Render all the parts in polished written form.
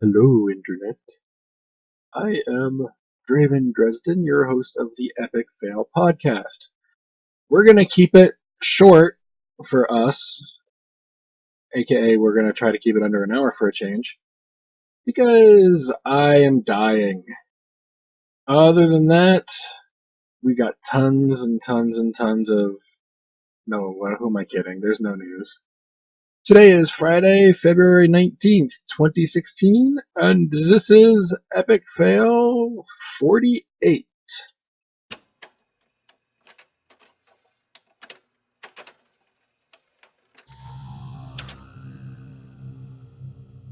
Hello, Internet. I am Draven Dresden, your host of the Epic Fail podcast. We're going to keep it short for us, aka we're going to try to keep it under an hour for a change, because I am dying. Other than that, we got tons and tons and tons of... No, who am I kidding? There's no news. Today is Friday, February 19th, 2016, and this is Epic Fail 48.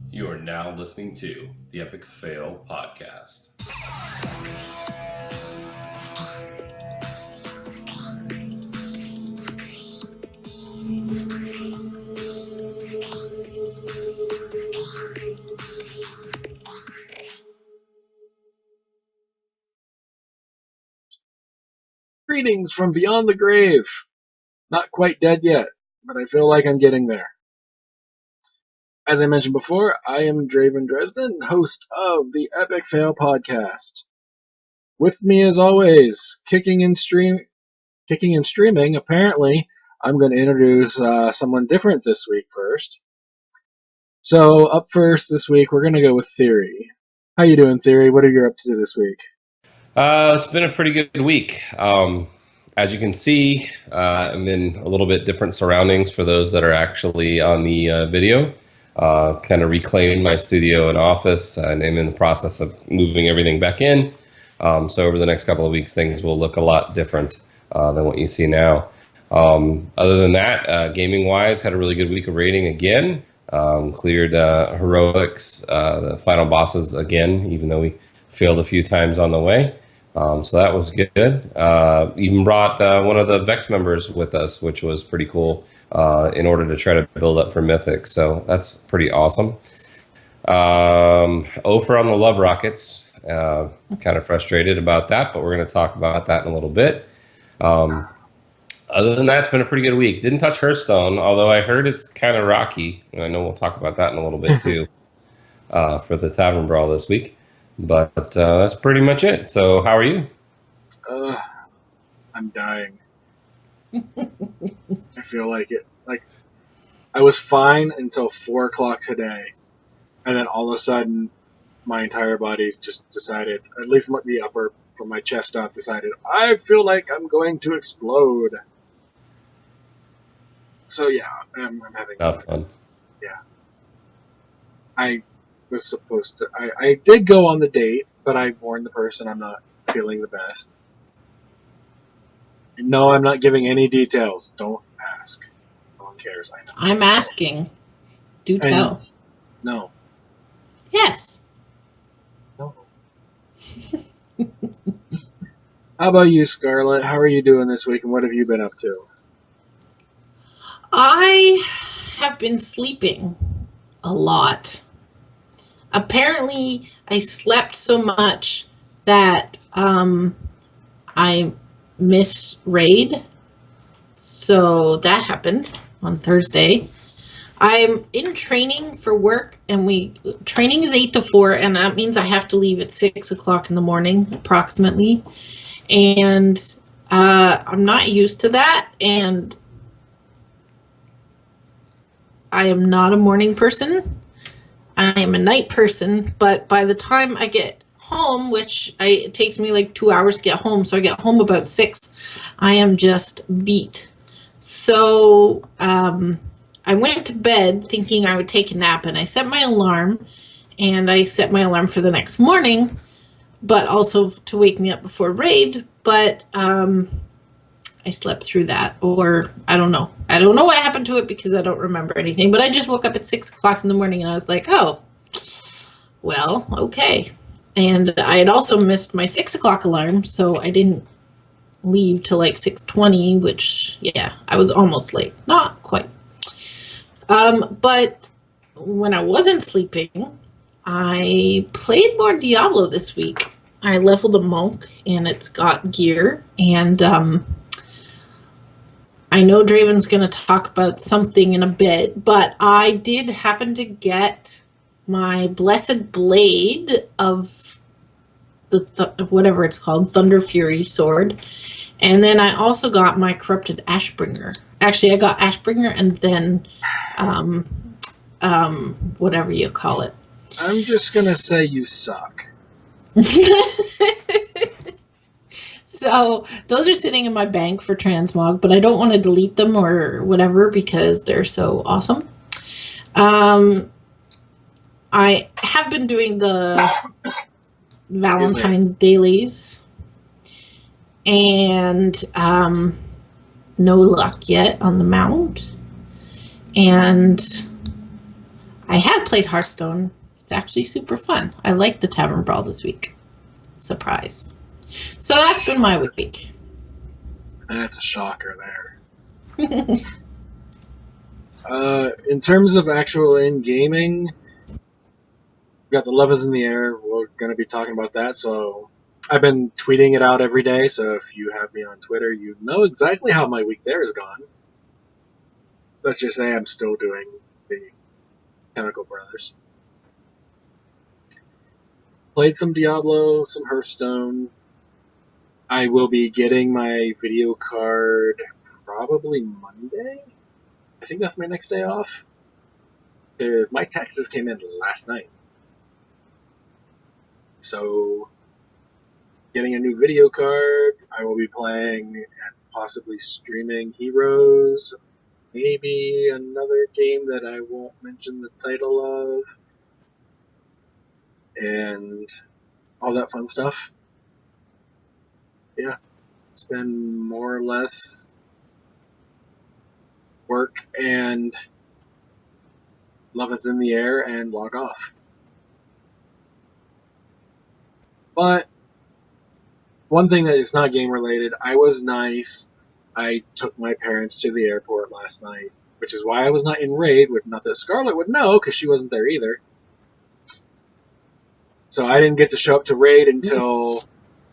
You are now listening to the Epic Fail podcast. Greetings from beyond the grave. Not quite dead yet, but I feel like I'm getting there. As I mentioned before, I am Draven Dresden, host of the Epic Fail podcast. With me, as always, kicking and streaming. Apparently, I'm going to introduce someone different this week first. So, up first this week, we're going to go with Theory. How you doing, Theory? What are you up to this week? It's been a pretty good week. As you can see, I'm in a little bit different surroundings for those that are actually on the video. Kind of reclaimed my studio and office, and I'm in the process of moving everything back in. So over the next couple of weeks, things will look a lot different than what you see now. Other than that, gaming-wise, had a really good week of raiding again. Cleared heroics, the final bosses again, even though we failed a few times on the way. So that was good. Even brought one of the Vex members with us, which was pretty cool, in order to try to build up for Mythic. So that's pretty awesome. Over on the Love Rockets, kind of frustrated about that, but we're going to talk about that in a little bit. Other than that, it's been a pretty good week. Didn't touch Hearthstone, although I heard it's kind of rocky, and I know we'll talk about that in a little bit too, for the Tavern Brawl this week. But that's pretty much it. So how are you? I'm dying. I feel like it. Like, I was fine until 4 o'clock today, and then all of a sudden, my entire body just decided, at least the upper, from my chest up, decided, I feel like I'm going to explode. So yeah, I'm having Not fun. Yeah. I was supposed to... I did go on the date, but I warned the person I'm not feeling the best. No, I'm not giving any details. Don't ask. No one cares, I know. I'm asking. Do tell. No. Yes. No. How about you, Scarlett? How are you doing this week, and what have you been up to? I have been sleeping a lot. Apparently, I slept so much that I missed raid. So that happened on Thursday. I'm in training for work, and training is 8 to 4, and that means I have to leave at 6 o'clock in the morning, approximately. And I'm not used to that, and I am not a morning person. I am a night person, but by the time I get home, it takes me like 2 hours to get home, so I get home about 6, I am just beat. So I went to bed thinking I would take a nap, and I set my alarm, and I set my alarm for the next morning, but also to wake me up before raid, but I slept through that, or I don't know. I don't know what happened to it because I don't remember anything, but I just woke up at 6 o'clock in the morning, and I was like, oh, well, okay. And I had also missed my 6 o'clock alarm, so I didn't leave till like 6:20, which, yeah, I was almost late. Not quite. But when I wasn't sleeping, I played more Diablo this week. I leveled a monk, and it's got gear, and I know Draven's going to talk about something in a bit, but I did happen to get my Blessed Blade of the whatever it's called, Thunder Fury sword. And then I also got my Corrupted Ashbringer. Actually, I got Ashbringer and then whatever you call it. I'm just going to say you suck. So those are sitting in my bank for transmog, but I don't want to delete them or whatever because they're so awesome. I have been doing the Valentine's dailies, and no luck yet on the mount. And I have played Hearthstone. It's actually super fun. I like the Tavern Brawl this week. Surprise. So that's been my week. That's a shocker there. In terms of actual in-gaming, got the Love is in the Air. We're going to be talking about that. So I've been tweeting it out every day. So if you have me on Twitter, you know exactly how my week there is gone. Let's just say I'm still doing the Chemical Brothers. Played some Diablo, some Hearthstone. I will be getting my video card probably Monday. I think that's my next day off. Because my taxes came in last night. So, getting a new video card. I will be playing and possibly streaming Heroes. Maybe another game that I won't mention the title of. And all that fun stuff. Yeah. It's been more or less work and Love is in the Air and log off. But one thing that is not game related, I was nice. I took my parents to the airport last night, which is why I was not in Raid, not that Scarlett would know, because she wasn't there either. So I didn't get to show up to Raid until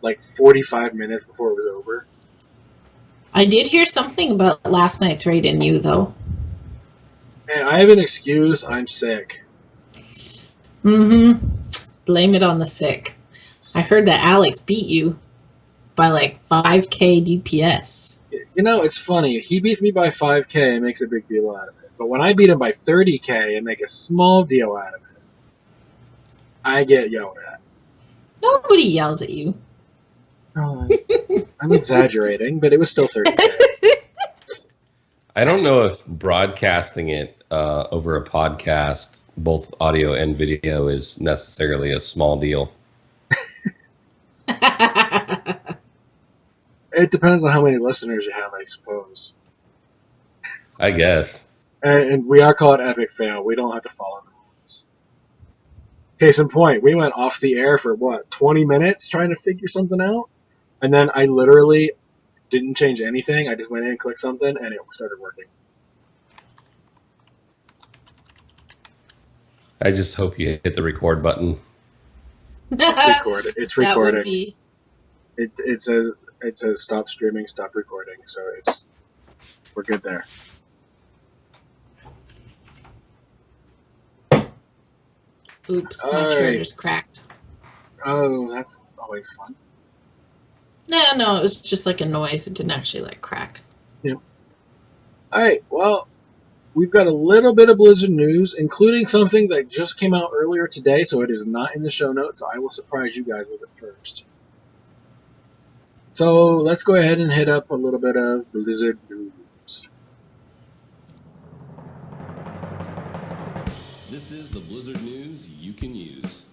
like 45 minutes before it was over. I did hear something about last night's raid in you, though. Hey, I have an excuse. I'm sick. Mm-hmm. Blame it on the sick. I heard that Alex beat you by like 5k DPS. You know, it's funny. He beats me by 5k and makes a big deal out of it. But when I beat him by 30k and make a small deal out of it, I get yelled at. Nobody yells at you. Oh, I'm exaggerating, but it was still 30k. I don't know if broadcasting it over a podcast, both audio and video, is necessarily a small deal. It depends on how many listeners you have, I suppose. I guess. And we are called Epic Fail. We don't have to follow the rules. Case in point, we went off the air for, 20 minutes trying to figure something out? And then I literally didn't change anything. I just went in and clicked something, and it started working. I just hope you hit the record button. It's recording. That would be... It says stop streaming, stop recording. So we're good there. Oops, my chair just cracked. Oh, that's always fun. No, it was just like a noise. It didn't actually like crack. Yeah. All right. Well, we've got a little bit of Blizzard news, including something that just came out earlier today, so it is not in the show notes. So I will surprise you guys with it first. So let's go ahead and hit up a little bit of Blizzard news. This is the Blizzard news you can use.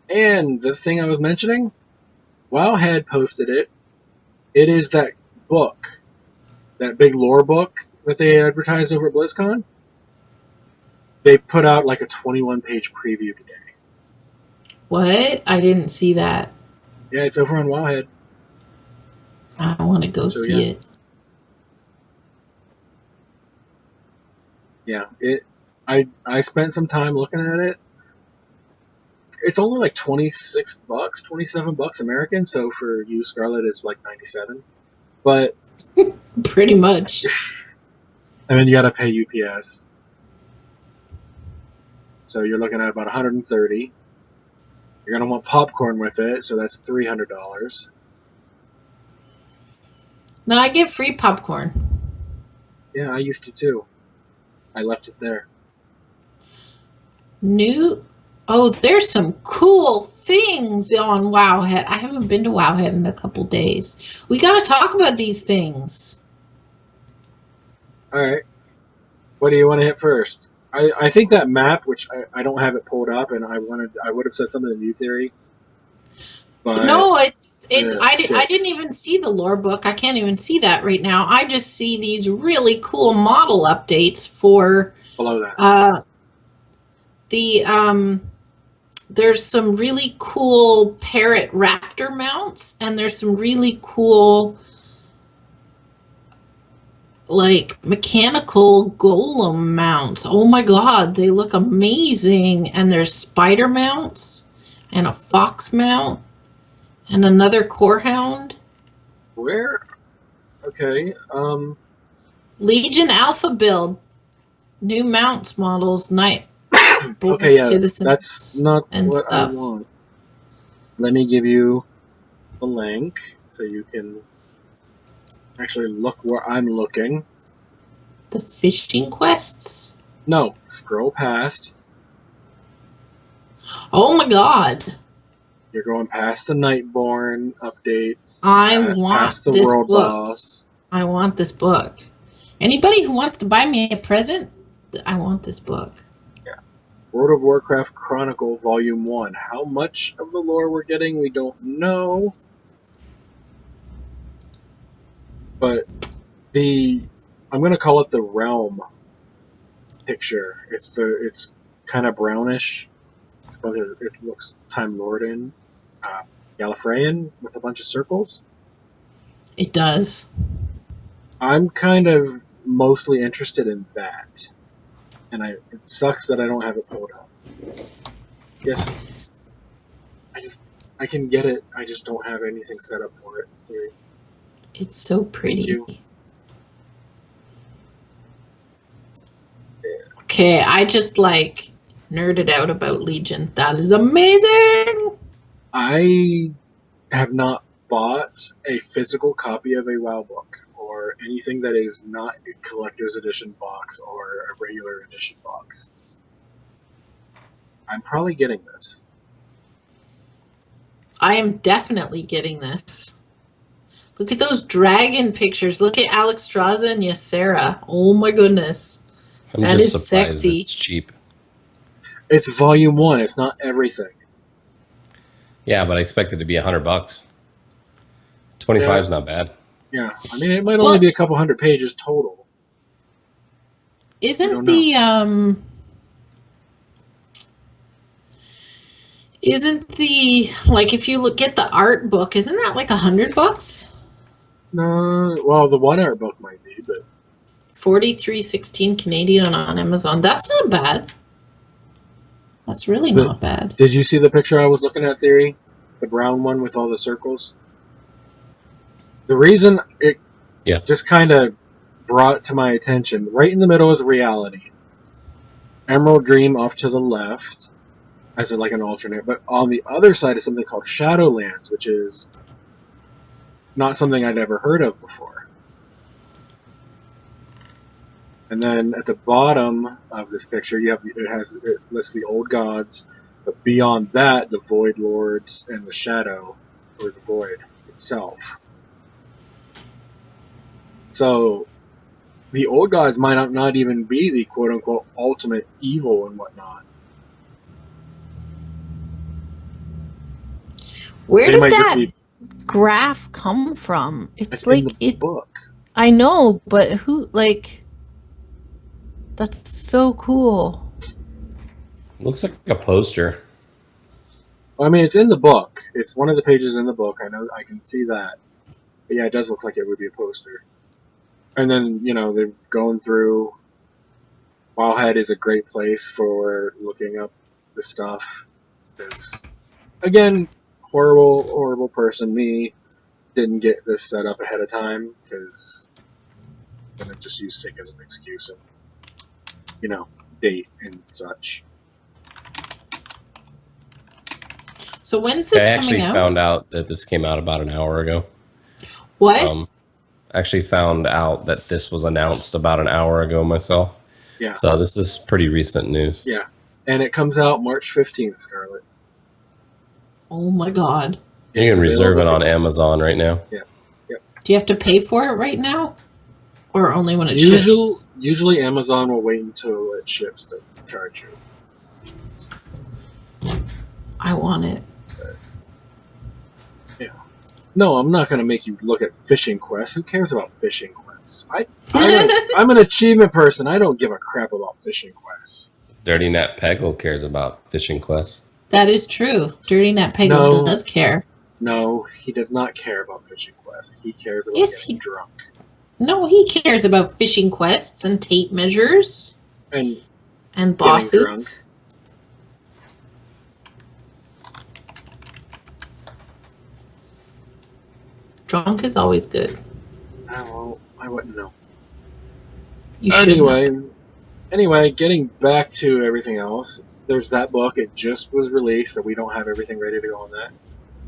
And the thing I was mentioning, WoW had posted it. It is that book, that big lore book that they advertised over at BlizzCon. They put out like a 21-page preview today. What? I didn't see that. Yeah, it's over on Wowhead. I want to go see it. Yeah, I spent some time looking at it. it's only like $26, $27 American. So for you, Scarlett, it's like 97. But Pretty much. and then you got to pay UPS. So you're looking at about 130. You're gonna want popcorn with it, so that's $300. No, I get free popcorn. Yeah, I used to too. I left it there. Oh, there's some cool things on Wowhead. I haven't been to Wowhead in a couple days. We got to talk about these things. All right. What do you want to hit first? I think that map, which I don't have it pulled up, and I would have said some of the new theory. But no, I didn't even see the lore book. I can't even see that right now. I just see these really cool model updates for below that. There's some really cool parrot raptor mounts, and there's some really cool like mechanical golem mounts. Oh my god, they look amazing. And there's spider mounts and a fox mount and another core hound. Where? Okay. Legion Alpha build. New mounts models, night. Okay, yeah, citizens that's not and what stuff. I want. Let me give you a link so you can actually look where I'm looking. The fishing quests? No, scroll past. Oh my god. You're going past the Nightborn updates. I want past the this world book. boss. I want this book. Anybody who wants to buy me a present, I want this book. Yeah. World of Warcraft Chronicle Volume 1. How much of the lore we're getting, we don't know. But I'm going to call it the Realm picture. It's kind of brownish. It looks Time Lordan, Gallifreyan with a bunch of circles. It does. I'm kind of mostly interested in that, and it sucks that I don't have it pulled up. Yes, I can get it. I just don't have anything set up for it. It's so pretty. Okay, I just like nerded out about Legion. That is amazing. I have not bought a physical copy of a WoW book or anything that is not a collector's edition box or a regular edition box. I'm probably getting this. I am definitely getting this. Look at those dragon pictures. Look at Alex Straza and Ysera. Oh my goodness. That is sexy. It's cheap. It's volume 1. It's not everything. Yeah, but I expect it to be $100. 25 is not bad. Yeah, I mean it might only be a couple hundred pages total. Isn't the like if you look at the art book, isn't that like $100? No, well the one art book might be, but $43.16 Canadian on Amazon. That's not bad. That's really not bad. Did you see the picture I was looking at, Theory? The brown one with all the circles? The reason it just kind of brought to my attention, right in the middle is reality. Emerald Dream off to the left, as like an alternate, but on the other side is something called Shadowlands, which is not something I'd ever heard of before. And then at the bottom of this picture, you have it lists the old gods, but beyond that, the Void Lords and the Shadow, or the Void itself. So the old gods might not even be the quote-unquote ultimate evil and whatnot. Where did that graph come from? It's like in the book. I know, but who like? That's so cool. Looks like a poster. I mean, it's in the book. It's one of the pages in the book. I know, I can see that. But yeah, it does look like it would be a poster. And then, you know, they're going through. Wildhead is a great place for looking up the stuff. Because, again, horrible person. Me didn't get this set up ahead of time because I'm going to just use sick as an excuse and, date and such. So when's this I coming actually out? found out that this came out about an hour ago. What? Actually found out that this was announced about an hour ago myself. Yeah. So this is pretty recent news. Yeah. And it comes out March 15th, Scarlett. Oh my God. You can reserve it on Amazon right now. Yeah. Yep. Do you have to pay for it right now? Or only when it ships? Usually Amazon will wait until it ships to charge you. I want it. Yeah. No, I'm not going to make you look at fishing quests. Who cares about fishing quests? I'm an achievement person. I don't give a crap about fishing quests. Dirty Nat Peggle cares about fishing quests. That is true. Dirty Nat Peggle does care. No, he does not care about fishing quests. He cares about getting drunk. No, he cares about fishing quests and tape measures. And bosses. Drunk is always good. Oh, I wouldn't know. You should. Anyway, getting back to everything else, there's that book. It just was released, so we don't have everything ready to go on that.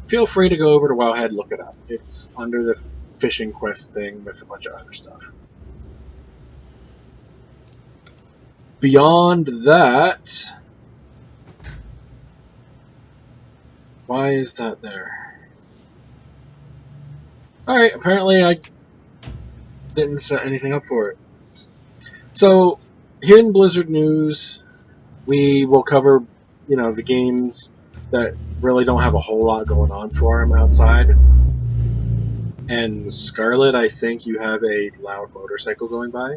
Feel free to go over to Wowhead, look it up. It's under the fishing quest thing with a bunch of other stuff. Beyond that, why is that there? Alright, apparently I didn't set anything up for it. So, here in Blizzard news, we will cover, the games that really don't have a whole lot going on for them outside. And Scarlett, I think you have a loud motorcycle going by.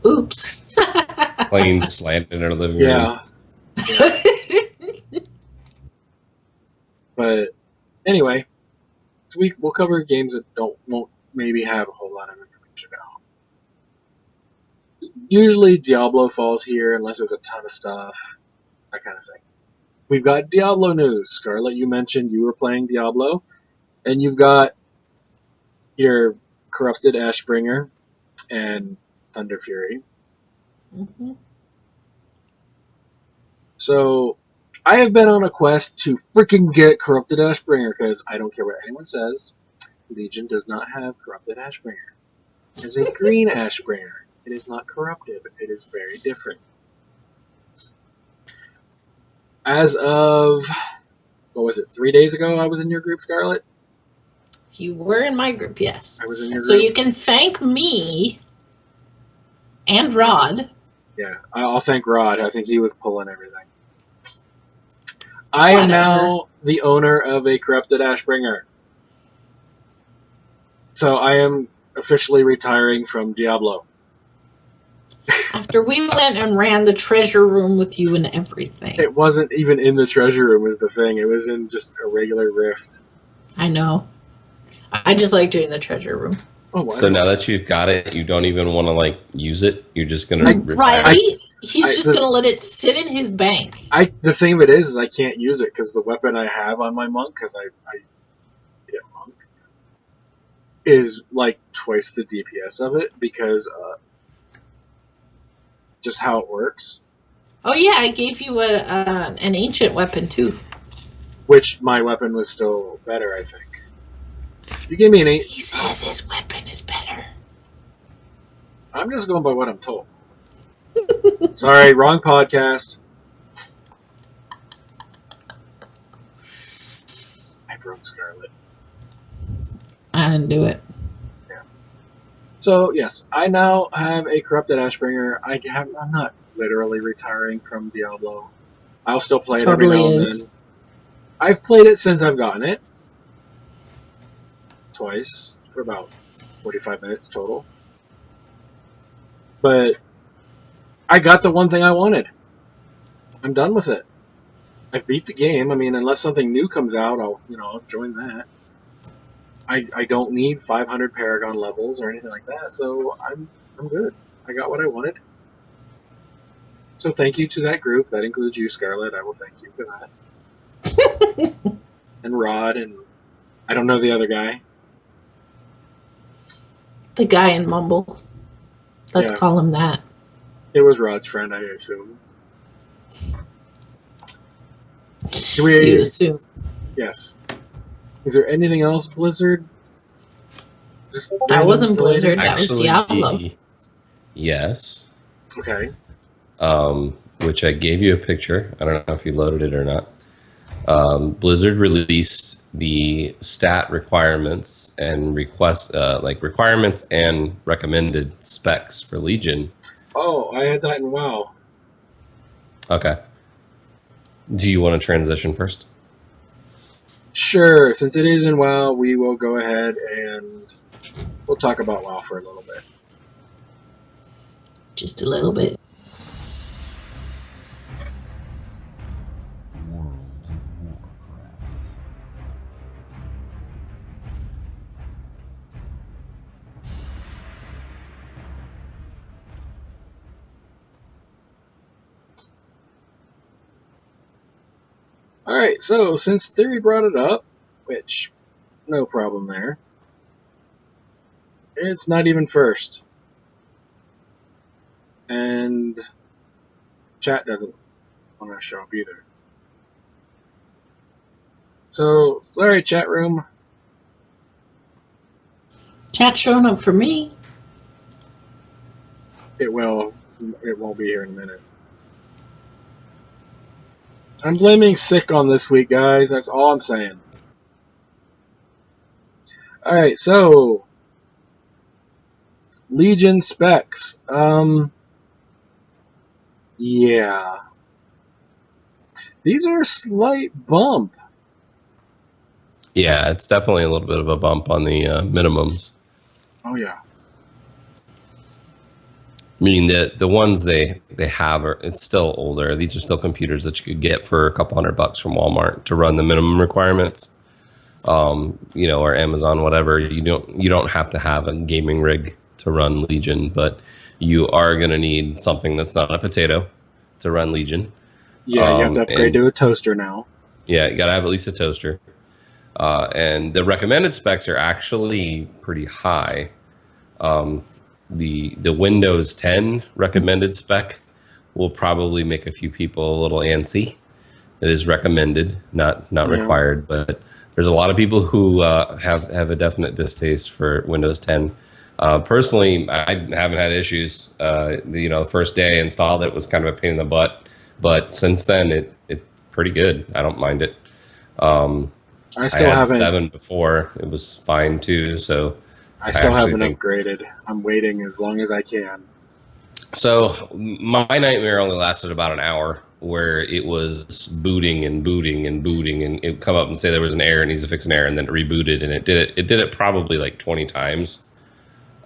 Oops. Plane just landed in our living room. Yeah. But anyway, so we'll cover games that won't maybe have a whole lot of information out. Usually Diablo falls here unless there's a ton of stuff, that kind of thing. We've got Diablo news. Scarlett, you mentioned you were playing Diablo, and you've got your Corrupted Ashbringer and Thunder Fury. Mm-hmm. So, I have been on a quest to freaking get Corrupted Ashbringer, because I don't care what anyone says, Legion does not have Corrupted Ashbringer. It's a green Ashbringer. It is not corrupted. It is very different. As of, 3 days ago I was in your group, Scarlett? You were in my group, yes. I was in your group. So you can thank me and Rod. Yeah, I'll thank Rod. I think he was pulling everything. I am now the owner of a Corrupted Ashbringer. So I am officially retiring from Diablo. After we went and ran the treasure room with you and everything. It wasn't even in the treasure room is the thing. It was in just a regular rift. I know. I just like doing the treasure room. Oh, so now that you've got it, you don't even want to use it. You're just gonna He's just gonna let it sit in his bank. The thing of it is I can't use it because the weapon I have on my monk, because I get monk, is like twice the DPS of it because just how it works. Oh yeah, I gave you an ancient weapon too. Which my weapon was still better, I think. You gave me an 8. He says his weapon is better. I'm just going by what I'm told. Sorry, wrong podcast. I broke Scarlet. I didn't do it. Yeah. So yes, I now have a Corrupted Ashbringer. I'm not literally retiring from Diablo. I'll still play it every now and then. I've played it since I've gotten it. Twice, for about 45 minutes total. But I got the one thing I wanted. I'm done with it. I beat the game. I mean, unless something new comes out, I'll join that. I don't need 500 Paragon levels or anything like that, so I'm good. I got what I wanted. So thank you to that group. That includes you, Scarlett. I will thank you for that. And Rod, and I don't know the other guy. The guy in Mumble. Let's call him that. It was Rod's friend, I assume. You assume. Yes. Is there anything else, Blizzard? That wasn't Blizzard. Actually, that was Diablo. Yes. Okay. Which I gave you a picture. I don't know if you loaded it or not. Blizzard released the stat requirements and requirements and recommended specs for Legion. Oh, I had that in WoW. Okay. Do you want to transition first? Sure. Since it is in WoW, we will go ahead and we'll talk about WoW for a little bit. Just a little bit. Alright, so since Theory brought it up, which, no problem there, it's not even first. And chat doesn't want to show up either. So, sorry chat room. Chat's showing up for me. It won't be here in a minute. I'm blaming sick on this week, guys. That's all I'm saying. Alright, so Legion specs. Yeah. These are a slight bump. Yeah, it's definitely a little bit of a bump on the minimums. Oh yeah. I mean, the ones they have it's still older. These are still computers that you could get for a couple $100 from Walmart to run the minimum requirements. Or Amazon, whatever. You don't have to have a gaming rig to run Legion, but you are going to need something that's not a potato to run Legion. Yeah, you have to upgrade to a toaster now. Yeah, you got to have at least a toaster. And the recommended specs are actually pretty high. The Windows 10 recommended spec will probably make a few people a little antsy. It is recommended, not required, but there's a lot of people who have a definite distaste for Windows 10. Personally, I haven't had issues. The first day I installed it was kind of a pain in the butt, but since then it's pretty good. I don't mind it. I still had haven't 7 before. It was fine too. So I still haven't upgraded. I'm waiting as long as I can. So my nightmare only lasted about an hour, where it was booting and booting and booting, and it would come up and say there was an error, it needs to fix an error, and then it rebooted, and it did it probably like 20 times.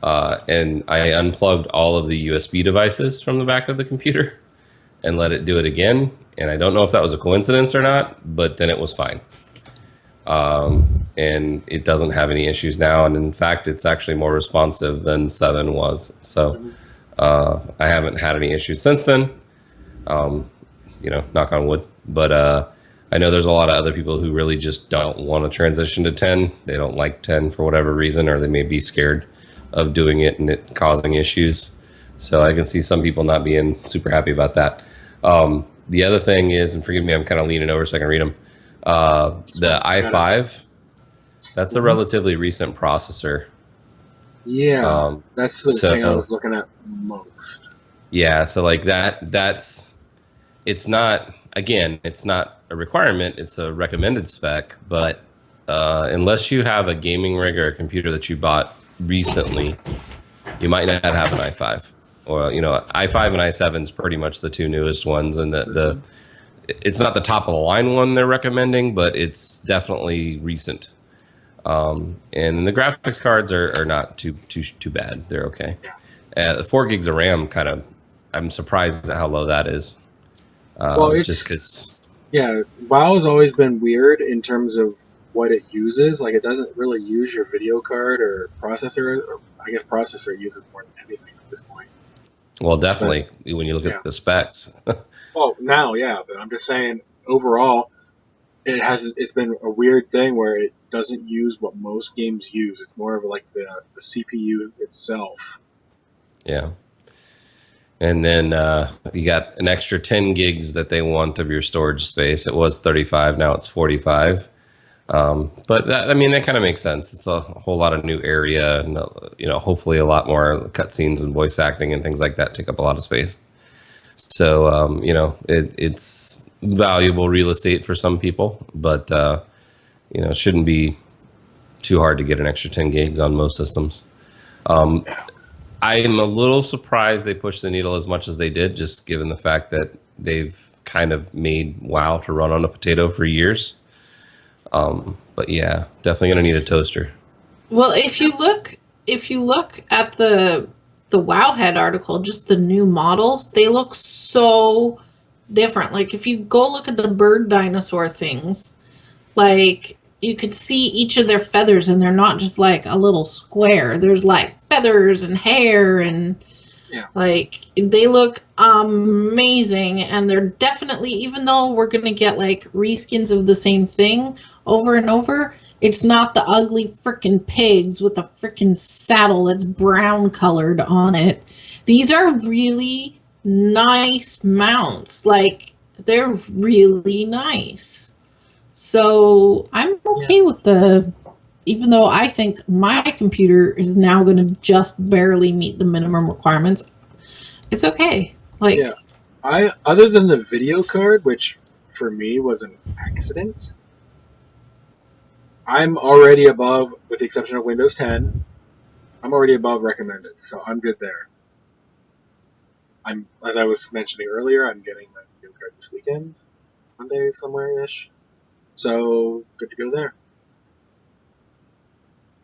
And I unplugged all of the USB devices from the back of the computer and let it do it again. And I don't know if that was a coincidence or not, but then it was fine. And it doesn't have any issues now. And in fact, it's actually more responsive than 7 was. So I haven't had any issues since then, knock on wood. But I know there's a lot of other people who really just don't want to transition to 10. They don't like 10 for whatever reason, or they may be scared of doing it and it causing issues. So I can see some people not being super happy about that. The other thing is, and forgive me, I'm kind of leaning over so I can read them. The i5, that's a relatively recent processor. Yeah, that's the thing I was looking at most. Yeah, so like it's not a requirement, it's a recommended spec, but unless you have a gaming rig or a computer that you bought recently, you might not have an i5. Or, i5 and i7 is pretty much the two newest ones, and it's not the top of the line one they're recommending, but it's definitely recent. And the graphics cards are not too bad. They're okay. The 4 gigs of RAM I'm surprised at how low that is. Well, it's just because. Yeah, WoW has always been weird in terms of what it uses. Like, it doesn't really use your video card or processor. Or I guess processor uses more than anything at this point. Well, definitely when you look at the specs. Well, now, yeah, but I'm just saying overall, it's been a weird thing where it doesn't use what most games use. It's more of like the CPU itself. Yeah. And then you got an extra 10 gigs that they want of your storage space. It was 35, now it's 45. But that kind of makes sense. It's a whole lot of new area, and hopefully a lot more cutscenes and voice acting and things like that take up a lot of space. So it's valuable real estate for some people, but it shouldn't be too hard to get an extra 10 gigs on most systems. I'm a little surprised they pushed the needle as much as they did, just given the fact that they've kind of made WoW to run on a potato for years. But yeah, definitely gonna need a toaster. Well, if you look at the Wowhead article, just the new models, they look so different. Like if you go look at the bird dinosaur things, like you could see each of their feathers, and they're not just like a little square. There's like feathers and hair, and like they look amazing. And they're definitely, even though we're gonna get like reskins of the same thing over and over, it's not the ugly freaking pigs with a freaking saddle that's brown colored on it. These are really nice mounts. Like they're really nice. So I'm okay with even though I think my computer is now going to just barely meet the minimum requirements, it's okay. Like, other than the video card, which for me was an accident, I'm already above, with the exception of Windows 10, I'm already above recommended, so I'm good there. As I was mentioning earlier, I'm getting my video card this weekend, Monday somewhere-ish. So, good to go there.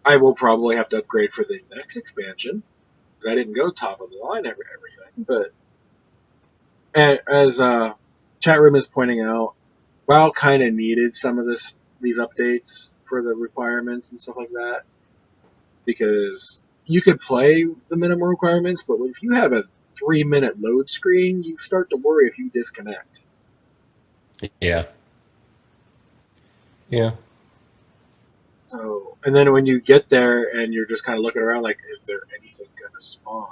I will probably have to upgrade for the next expansion, because I didn't go top of the line everything, but as chat room is pointing out, WoW kind of needed some of these updates for the requirements and stuff like that, because you could play the minimum requirements, but if you have a 3-minute load screen, you start to worry if you disconnect. Yeah. So, and then when you get there and you're just kind of looking around like, is there anything going to spawn?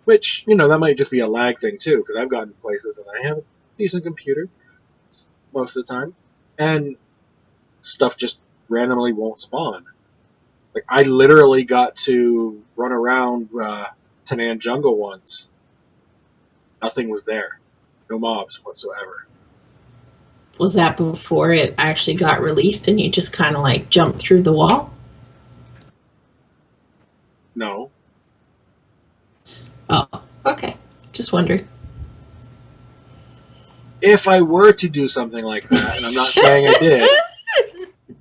Which, that might just be a lag thing too, because I've gotten places and I have a decent computer most of the time, and stuff just randomly won't spawn. Like, I literally got to run around Tanan Jungle once. Nothing was there. No mobs whatsoever. Was that before it actually got released and you just kind of like jumped through the wall? No. Oh, okay. Just wondering. If I were to do something like that, and I'm not saying I did,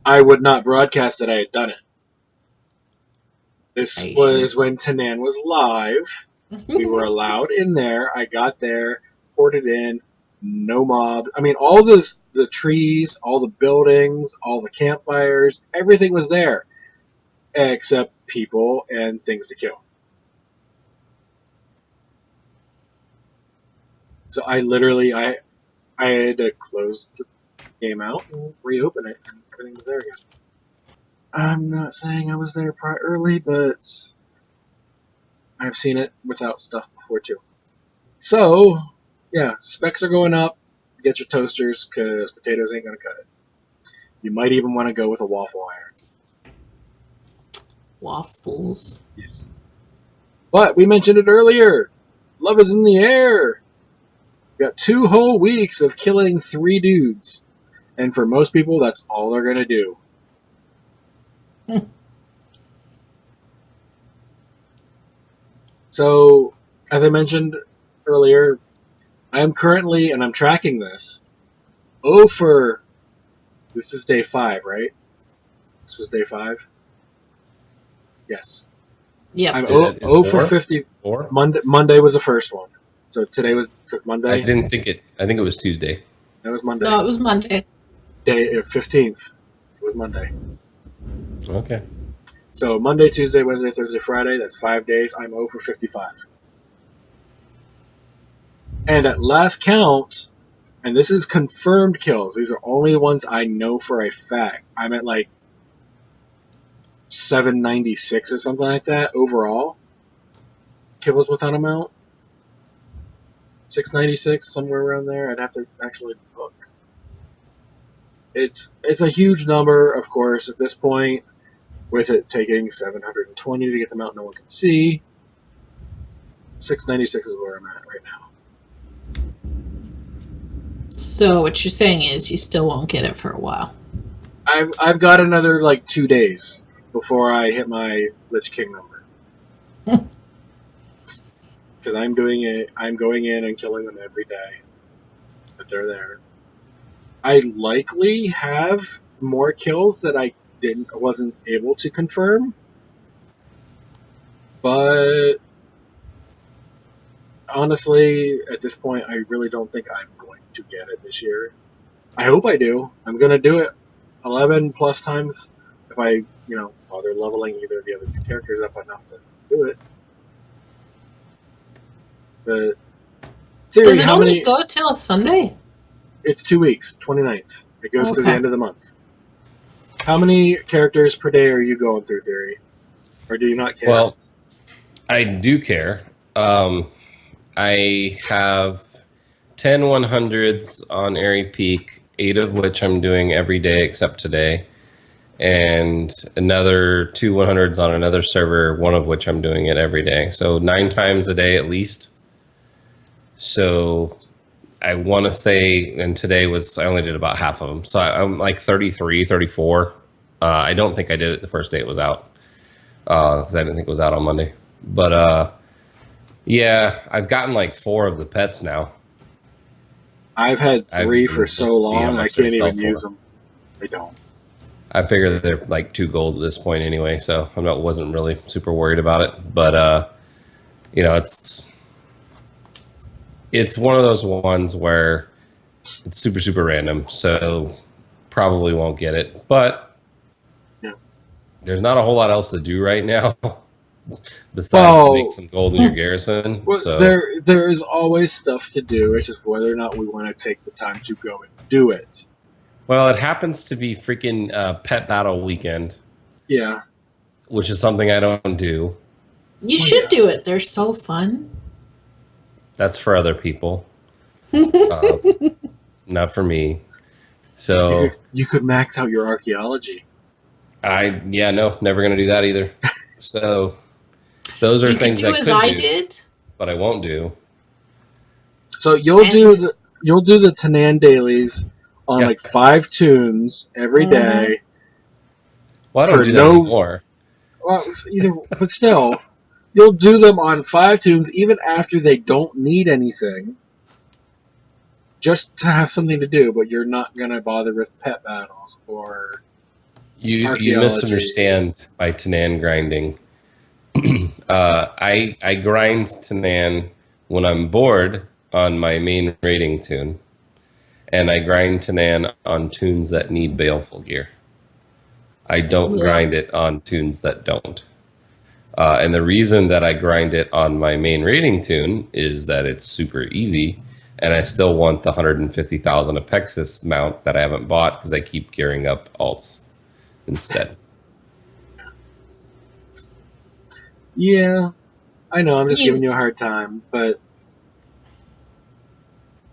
I would not broadcast that I had done it. This was when Tanan was live. We were allowed in there. I got there, ported in. No mob. I mean, all the trees, all the buildings, all the campfires, everything was there, except people and things to kill. So I literally, I had to close the game out and reopen it, and everything was there again. I'm not saying I was there early, but I've seen it without stuff before too. So, yeah, specs are going up. Get your toasters, because potatoes ain't going to cut it. You might even want to go with a waffle iron. Waffles. Yes. But we mentioned it earlier. Love is in the air. We got 2 whole weeks of killing 3 dudes. And for most people, that's all they're going to do. So, as I mentioned earlier, I am currently, and I'm tracking this, this is day 5, right? This was day 5? Yes. Yeah. I'm 0 for 54. Monday was the first one. So today was, because Monday. I think it was Tuesday. That was Monday. No, it was Monday. Day 15th. It was Monday. Okay. So Monday, Tuesday, Wednesday, Thursday, Friday, that's 5 days. I'm 0 for 55. And at last count, and this is confirmed kills. These are only the ones I know for a fact. I'm at like 796 or something like that overall. Kills without amount. 696, somewhere around there. I'd have to actually look. It's a huge number, of course, at this point, with it taking 720 to get them out no one can see. 696 is where I'm at right now. So what you're saying is you still won't get it for a while. I've got another like 2 days before I hit my Lich King number. Because I'm going in and killing them every day that they're there. I likely have more kills that I wasn't able to confirm, but honestly, at this point, I really don't think I'm going to get it this year. I hope I do. I'm going to do it 11 plus times if I, bother leveling either of the other two characters up enough to do it. But does it only go till Sunday? It's 2 weeks, 29th. It goes to the end of the month. How many characters per day are you going through, Theory? Or do you not care? Well, I do care. I have 10 100s on Airy Peak, 8 of which I'm doing every day except today, and another 2 100s on another server, 1 of which I'm doing it every day. So 9 times a day at least. So I want to say, and today I only did about half of them. So I'm like 33, 34. I don't think I did it the first day it was out because I didn't think it was out on Monday. But yeah, I've gotten like 4 of the pets now. I've had 3 for so long, I can't even use them. I don't. I figure that they're like 2 gold at this point anyway, so I wasn't really super worried about it. But it's one of those ones where it's super, super random, so probably won't get it. But there's not a whole lot else to do right now besides make some gold in your garrison. Well, so. there is always stuff to do. It's just whether or not we want to take the time to go and do it. Well, it happens to be freaking pet battle weekend. Yeah. Which is something I don't do. You should do it. They're so fun. That's for other people. Not for me. So you could max out your archaeology. No, never going to do that either. So those are things I could do, but I won't do. So you'll do the Tanan dailies on like 5 tunes every day. Well, I don't do that anymore. Well, but still, you'll do them on 5 tunes even after they don't need anything, just to have something to do. But you're not gonna bother with pet battles or. You misunderstand by Tanan grinding. I grind Tanan when I'm bored on my main raiding tune, and I grind Tanan on tunes that need baleful gear. I don't grind it on tunes that don't. And the reason that I grind it on my main raiding tune is that it's super easy, and I still want the 150,000 Apexis mount that I haven't bought because I keep gearing up alts instead. Yeah, I know, I'm just giving you a hard time, but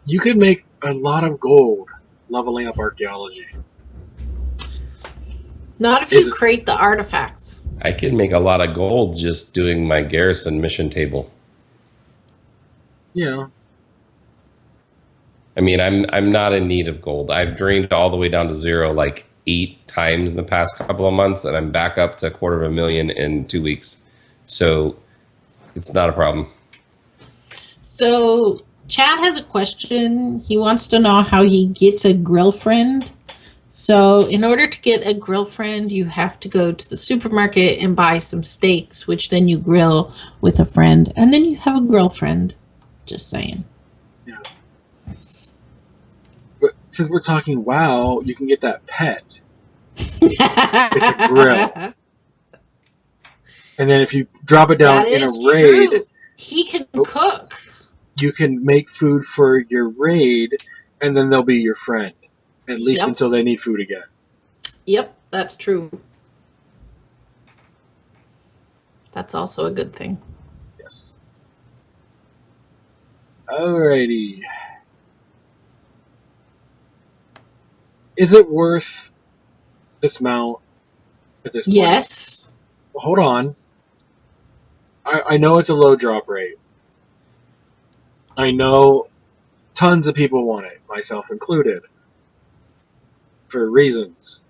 you could make a lot of gold leveling up archaeology. Not if you create the artifacts. I could make a lot of gold just doing my garrison mission table. Yeah. I mean, I'm not in need of gold. I've drained all the way down to 0 like 8 times in the past couple of months, and I'm back up to 250,000 in 2 weeks. So it's not a problem. So Chad has a question. He wants to know how he gets a girlfriend. So in order to get a girlfriend, you have to go to the supermarket and buy some steaks, which then you grill with a friend, and then you have a girlfriend. Just saying. Yeah. But since we're talking WoW, you can get that pet. It's a grill. And then if you drop it down in a raid, he can cook. You can make food for your raid, and then they'll be your friend, at least until they need food again. Yep, that's true. That's also a good thing. Yes. Alrighty. Is it worth this mount at this point? Yes. Hold on. I know it's a low drop rate. I know tons of people want it, myself included, for reasons.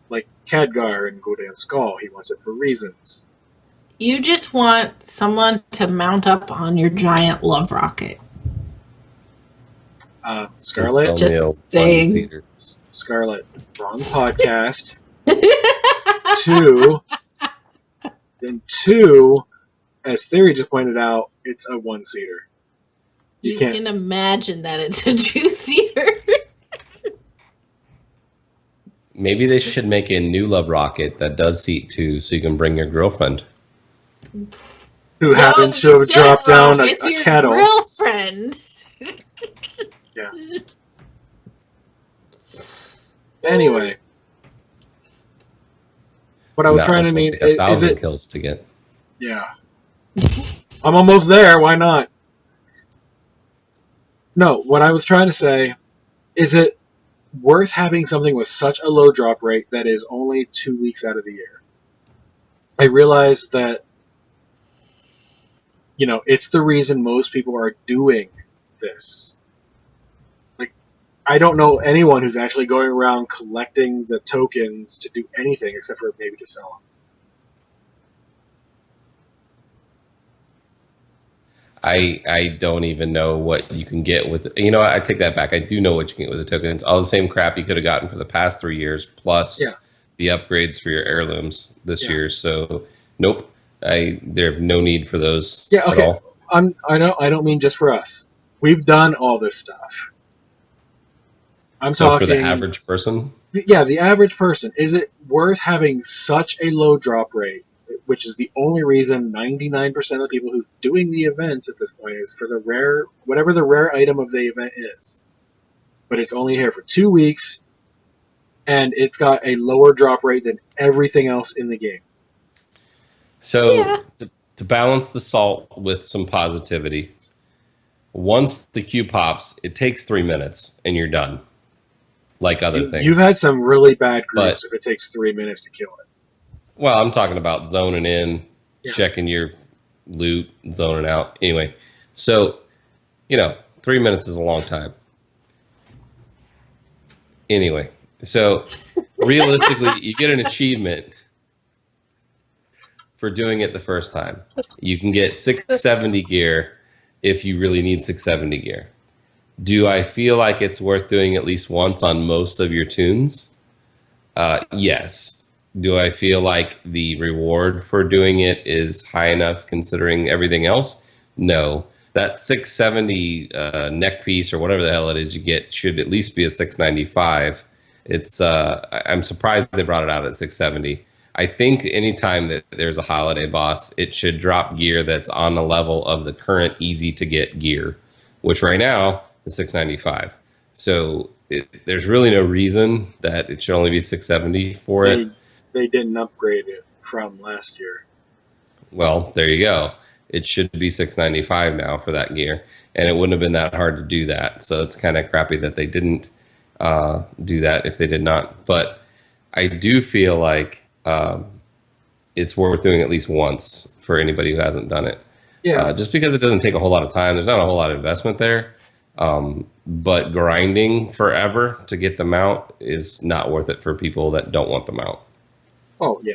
Like Khadgar in Gul'dan's Skull, he wants it for reasons. You just want someone to mount up on your giant love rocket. Scarlet? Just saying. Scarlet, wrong podcast. Two, as Theory just pointed out, it's a one-seater. You can imagine that it's a two-seater. Maybe they should make a new love rocket that does seat 2 so you can bring your girlfriend. Who happens to have dropped down a kettle. Girlfriend. Yeah. Anyway. What I was trying to mean is 1,000 kills to get. Yeah. I'm almost there, why not? No, what I was trying to say, is it worth having something with such a low drop rate that is only 2 weeks out of the year? I realize that, it's the reason most people are doing this. Like, I don't know anyone who's actually going around collecting the tokens to do anything except for maybe to sell them. I don't even know what you can get with. I take that back. I do know what you can get with the tokens. All the same crap you could have gotten for the past 3 years, plus the upgrades for your heirlooms this year. So, nope. There's no need for those. Yeah. Okay. At all. I don't mean just for us. We've done all this stuff. I'm talking for the average person. Yeah, the average person. Is it worth having such a low drop rate? Which is the only reason 99% of the people who's doing the events at this point is for the rare, whatever the rare item of the event is. But it's only here for 2 weeks, and it's got a lower drop rate than everything else in the game. So to balance the salt with some positivity, once the queue pops, it takes 3 minutes and you're done. Like other things. You've had some really bad groups if it takes 3 minutes to kill it. Well, I'm talking about zoning in, checking your loot, zoning out. Anyway, so, 3 minutes is a long time. Anyway, so realistically, you get an achievement for doing it the first time. You can get 670 gear if you really need 670 gear. Do I feel like it's worth doing at least once on most of your tunes? Yes. Do I feel like the reward for doing it is high enough considering everything else? No. That 670 neck piece or whatever the hell it is you get should at least be a 695. It's I'm surprised they brought it out at 670. I think anytime that there's a holiday boss, it should drop gear that's on the level of the current easy to get gear, which right now is 695. So there's really no reason that it should only be 670 for it. They didn't upgrade it from last year. Well, there you go. It should be 695 now for that gear, and it wouldn't have been that hard to do that. So it's kind of crappy that they didn't do that if they did not. But I do feel like it's worth doing at least once for anybody who hasn't done it. Yeah. Just because it doesn't take a whole lot of time. There's not a whole lot of investment there. But grinding forever to get the mount is not worth it for people that don't want the mount. Oh, yeah.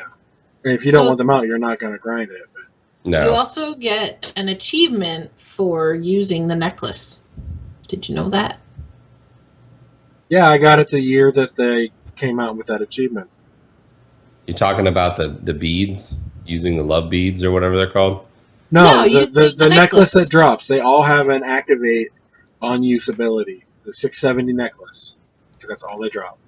And if you don't want them out, you're not going to grind it. But. No. You also get an achievement for using the necklace. Did you know that? Yeah, I got it the year that they came out with that achievement. You talking about the beads, using the love beads or whatever they're called? No, the necklace that drops. They all have an activate on use ability. The 670 necklace. Because that's all they drop.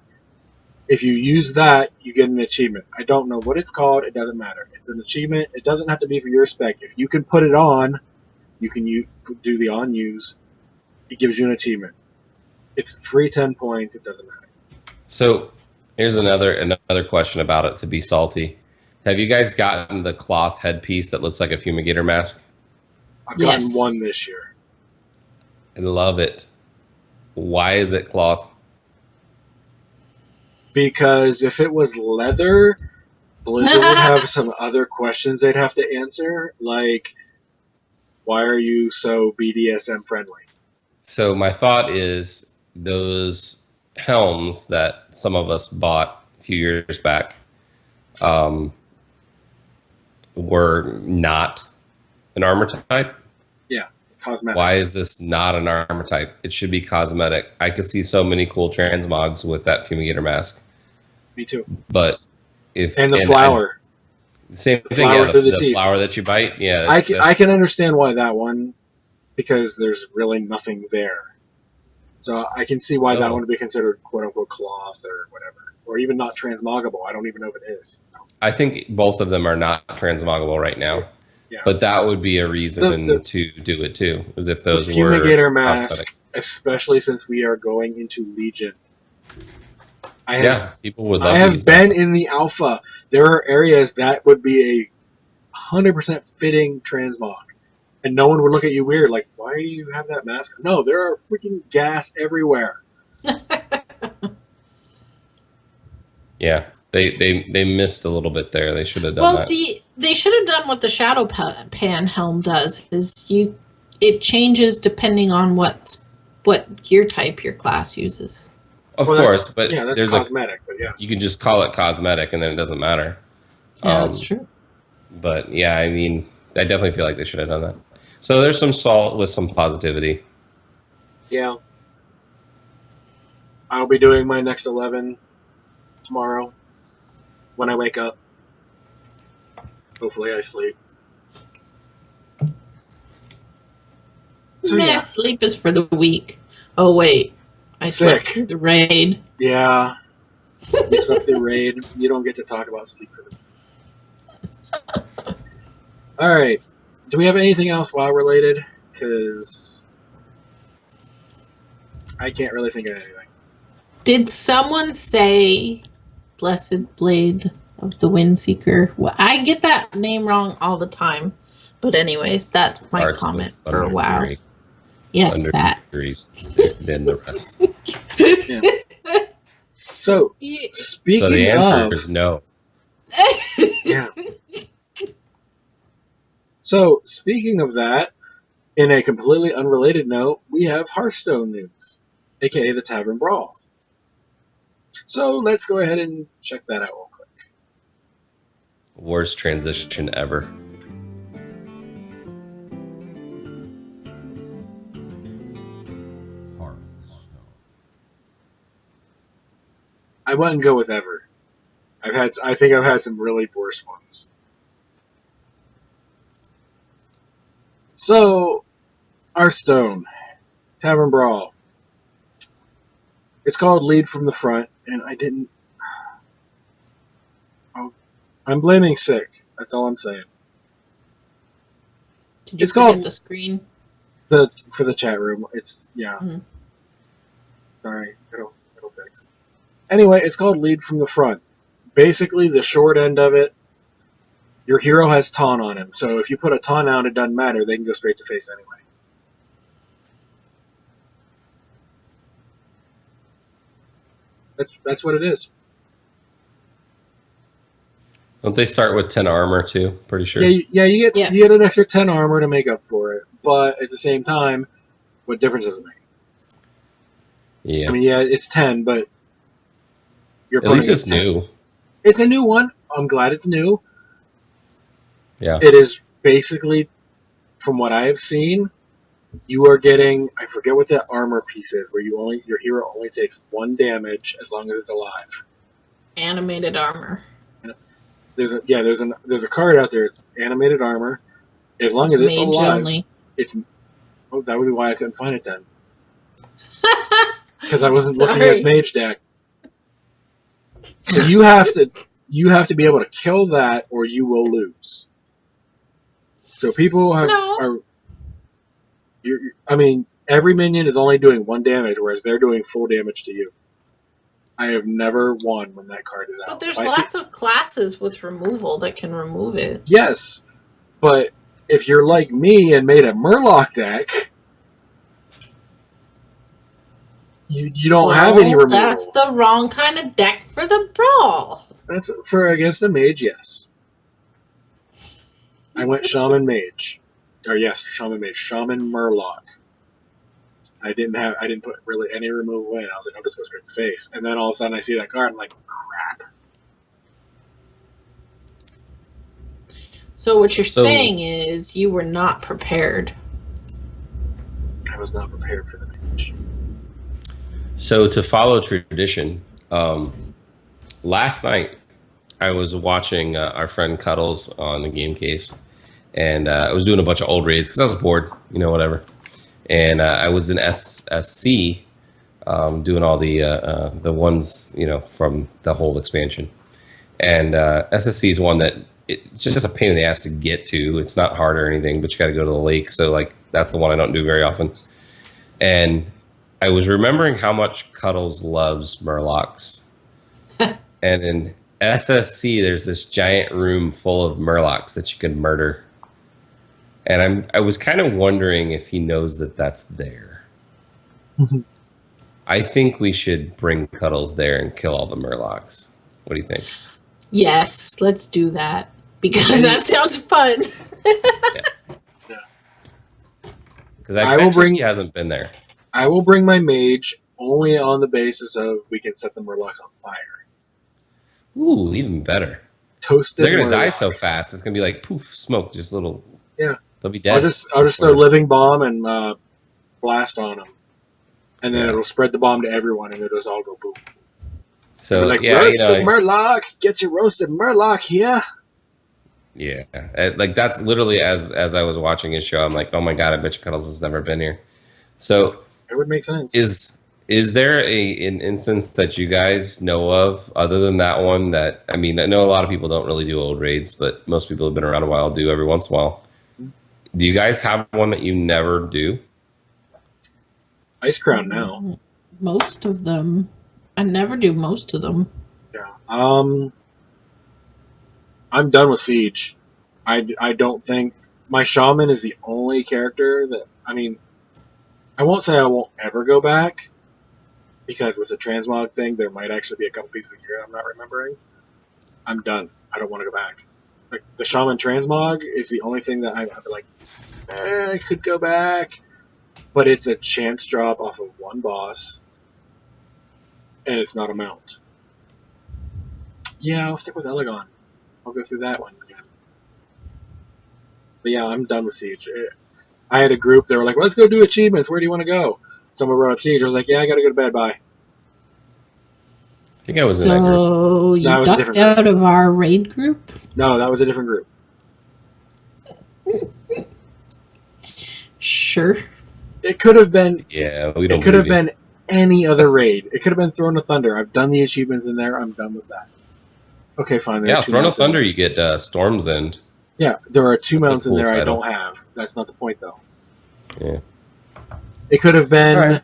If you use that, you get an achievement. I don't know what it's called. It doesn't matter. It's an achievement. It doesn't have to be for your spec. If you can put it on, you can do the on use. it gives you an achievement. It's free 10 points. It doesn't matter. So here's another question about it to be salty. Have you guys gotten the cloth headpiece that looks like a fumigator mask? I've gotten one this year. I love it. Why is it cloth? Because if it was leather, Blizzard would have some other questions they'd have to answer, like, why are you so BDSM friendly? So my thought is those helms that some of us bought a few years back were not an armor type. Yeah, cosmetic. Why is this not an armor type? It should be cosmetic. I could see so many cool transmogs with that fumigator mask. Me too. But if and the flower. Same the thing, flower yeah. through The teeth. flower that you bite, yeah. I can understand why that one, because there's really nothing there. So I can see why that one would be considered quote unquote cloth or whatever, or even not transmoggable. I don't even know if it is. I think both of them are not transmoggable right now. Yeah. But that would be a reason to do it too, as if those the fumigator were mask, cosmetic. especially since we are going into Legion. People would love I to have use been that. in the alpha. There are areas that would be a 100% fitting transmog. And no one would look at you weird, like, why do you have that mask? No, there are freaking gas everywhere. Yeah, they missed a little bit there. They should have done that. They should have done what the Shadow Pan helm does. It changes depending on what gear type your class uses. Of course, but yeah, that's there's cosmetic. But yeah, you can just call it cosmetic, and then it doesn't matter. Yeah, that's true. But yeah, I mean, I definitely feel like they should have done that. So there's some salt with some positivity. Yeah. I'll be doing my next 11 tomorrow when I wake up. Hopefully I sleep. So yeah. Sleep is for the weak. Oh wait, I slept through the raid. Yeah. You slept through raid. You don't get to talk about sleep for the week. Alright. Do we have anything else WoW related? Because I can't really think of anything. Did someone say Blessed Blade of the Windseeker? Well, I get that name wrong all the time. But anyways, that's my comment for WoW. Fury. Yes, Thunder that. Then the rest. Yeah. So, speaking so the answer of, is no. Yeah. So, speaking of that, in a completely unrelated note, we have Hearthstone news, aka the Tavern Brawl. So, let's go ahead and check that out real quick. Worst transition ever. I wouldn't go with ever. I think I've had some really worse ones. So, Hearthstone, Tavern Brawl. It's called Lead from the Front, and I didn't. Oh, I'm blaming Sick. That's all I'm saying. Did you it's called the screen for the chat room. It's Mm-hmm. Sorry, it'll fix. Anyway, it's called Lead from the Front. Basically, the short end of it, your hero has taunt on him. So if you put a taunt out, it doesn't matter. They can go straight to face anyway. That's what it is. Don't they start with 10 armor too? Pretty sure. Yeah, you get an extra 10 armor to make up for it. But at the same time, what difference does it make? Yeah. I mean, yeah, it's 10, but at least it's new. It's a new one. I'm glad it's new. Yeah. It is basically, from what I have seen, you are getting, I forget what that armor piece is, where your hero only takes 1 damage as long as it's alive. Animated armor. There's a card out there. It's animated armor. As long as it's alive, only. That would be why I couldn't find it then. Because I wasn't looking at Mage Deck. So you have to be able to kill that, or you will lose. So people are. I mean, every minion is only doing 1 damage, whereas they're doing full damage to you. I have never won when that card is out. But there's lots of classes with removal that can remove it. Yes, but if you're like me and made a Murloc deck, you don't have any removal. That's the wrong kind of deck for the brawl. That's for against a mage, yes. I went Shaman Mage. Or yes, Shaman Mage. Shaman Murloc. I didn't put really any removal in. I was like, I'll just go straight to face. And then all of a sudden I see that card and I'm like, crap. So what you're saying is you were not prepared. I was not prepared for the mage. So to follow tradition, last night I was watching our friend Cuddles on the game case, and I was doing a bunch of old raids because I was bored, whatever. And I was in SSC doing all the ones, from the whole expansion. And SSC is one that it's just a pain in the ass to get to. It's not hard or anything, but you got to go to the lake. So like that's the one I don't do very often. And I was remembering how much Cuddles loves Murlocs. And in SSC, there's this giant room full of Murlocs that you can murder. And I was kind of wondering if he knows that that's there. I think we should bring Cuddles there and kill all the Murlocs. What do you think? Yes, let's do that. Because that sounds fun. Yes. Because I bet he hasn't been there. I will bring my mage only on the basis of we can set the Murlocs on fire. Ooh, even better. Toasted. They're gonna die so fast. It's gonna be like poof, smoke, just little. Yeah. They'll be dead. I'll just throw living bomb and blast on them, and then it'll spread the bomb to everyone, and it'll just all go boom. So like roasted Murloc, get your roasted Murloc here. Yeah, like that's literally as I was watching his show, I'm like, oh my god, I bet you Cuddles has never been here. So it would make sense. Is there an instance that you guys know of other than that one that, I mean, I know a lot of people don't really do old raids, but most people have been around a while do every once in a while. Do you guys have one that you never do? Ice Crown now. Most of them. I never do most of them. Yeah. I'm done with Siege. I don't think my Shaman is the only character that, I mean, I won't say I won't ever go back, because with the transmog thing, there might actually be a couple pieces of gear I'm not remembering. I'm done. I don't want to go back. Like the Shaman transmog is the only thing that I'd be like, I could go back, but it's a chance drop off of one boss, and it's not a mount. Yeah, I'll stick with Elegon. I'll go through that one again. But yeah, I'm done with Siege. I had a group, they were like, let's go do achievements, where do you want to go? Someone brought up Siege, I was like, yeah, I gotta go to bed, bye. I think I was in that group. So you ducked out of our raid group? No, that was a different group. Sure. It could have been. Yeah, we don't. It could have been any other raid. It could have been Throne of Thunder. I've done the achievements in there. I'm done with that. Okay, fine. Yeah, Throne of Thunder, you get Storm's End. Yeah, there are two mounts in there I don't have. That's not the point, though. Yeah. It could have been. Right.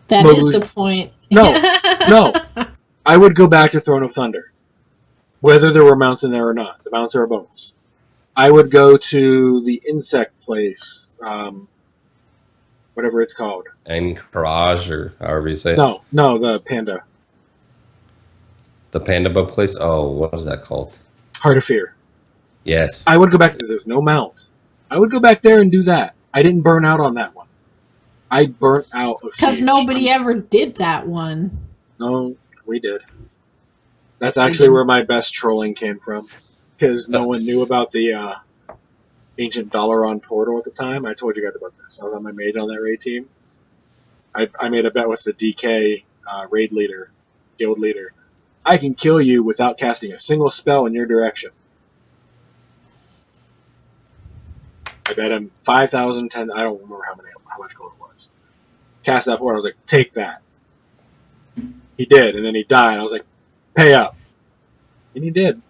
That is the point. No, no. I would go back to Throne of Thunder, whether there were mounts in there or not. The mounts are a bonus. I would go to the insect place, whatever it's called. Encourage, or however you say it. No, the panda. The panda bug place? Oh, what was that called? Heart of Fear. Yes. I would go back to there's no mount. I would go back there and do that. I didn't burn out on that one. I burnt out of because nobody ever did that one. No, we did. That's actually where my best trolling came from. Because no one knew about the ancient Dalaran portal at the time. I told you guys about this. I was on my mage on that raid team. I made a bet with the DK raid leader, guild leader. I can kill you without casting a single spell in your direction. I bet him 5,000, 10, I don't remember how much gold it was. Cast that portal, I was like, take that. He did, and then he died. I was like, pay up. And he did.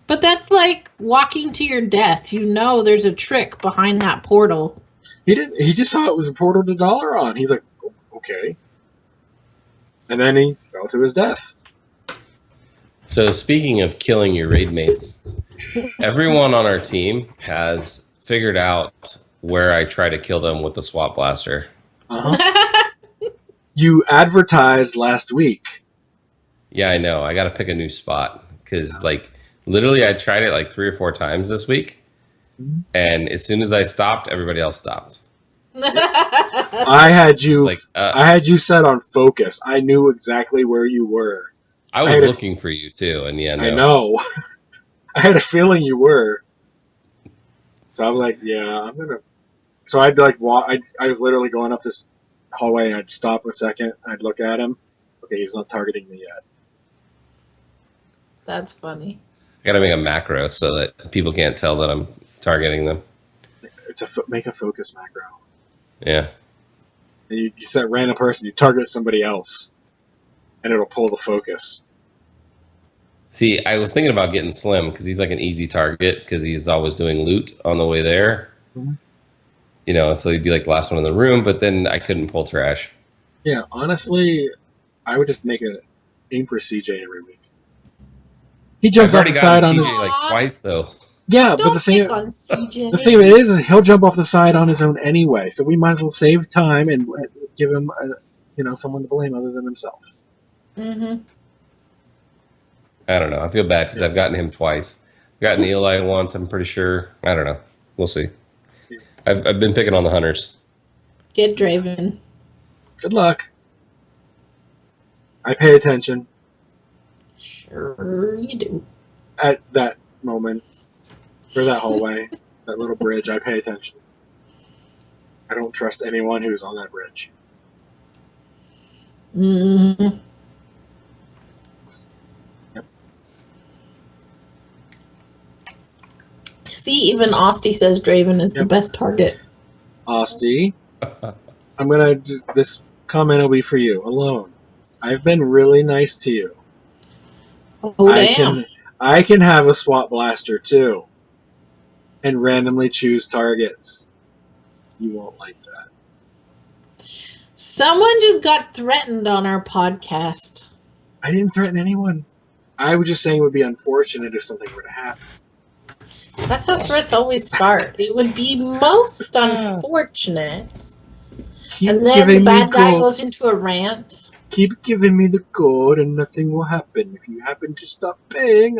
But that's like walking to your death. You know there's a trick behind that portal. He didn't. He just saw it was a portal to Dalaran. He's like, okay. And then he fell to his death. So speaking of killing your raid mates, everyone on our team has figured out where I try to kill them with the swap blaster. Uh-huh. You advertised last week. Yeah, I know. I got to pick a new spot because, like, literally, I tried it like 3 or 4 times this week, and as soon as I stopped, everybody else stopped. I had you. Like, I had you set on focus. I knew exactly where you were. I was looking for you too, and yeah, no. I know. I had a feeling you were. So I was like, yeah, I'm gonna. So I'd like walk. I was literally going up this hallway, and I'd stop a second. I'd look at him. Okay, he's not targeting me yet. That's funny. I gotta make a macro so that people can't tell that I'm targeting them. It's make a focus macro. Yeah. And you set random person. You target somebody else, and it'll pull the focus. See, I was thinking about getting Slim because he's like an easy target because he's always doing loot on the way there. Mm-hmm. You know, so he'd be like the last one in the room, but then I couldn't pull trash. Yeah, honestly, I would just make an aim for CJ every week. He jumps off the side on CJ his... like twice though. Yeah, Don't but the thing on CJ. the thing is he'll jump off the side on his own anyway. So we might as well save time and give him, someone to blame other than himself. Mm-hmm. I don't know. I feel bad because I've gotten him twice. I've gotten Eli once. I'm pretty sure. I don't know. We'll see. I've been picking on the hunters. Get Draven. Good luck. I pay attention. Sure you do. At that moment, or that hallway, that little bridge, I pay attention. I don't trust anyone who's on that bridge. Mm-hmm. Yep. See, even Osty says Draven is the best target. Osty, I'm gonna do, this comment will be for you alone. I've been really nice to you. Oh, damn. I can have a swap blaster too, and randomly choose targets. You won't like that. Someone just got threatened on our podcast. I didn't threaten anyone. I was just saying it would be unfortunate if something were to happen. That's how threats always start. It would be most unfortunate. And then the bad guy goes into a rant. Keep giving me the code and nothing will happen. If you happen to stop paying,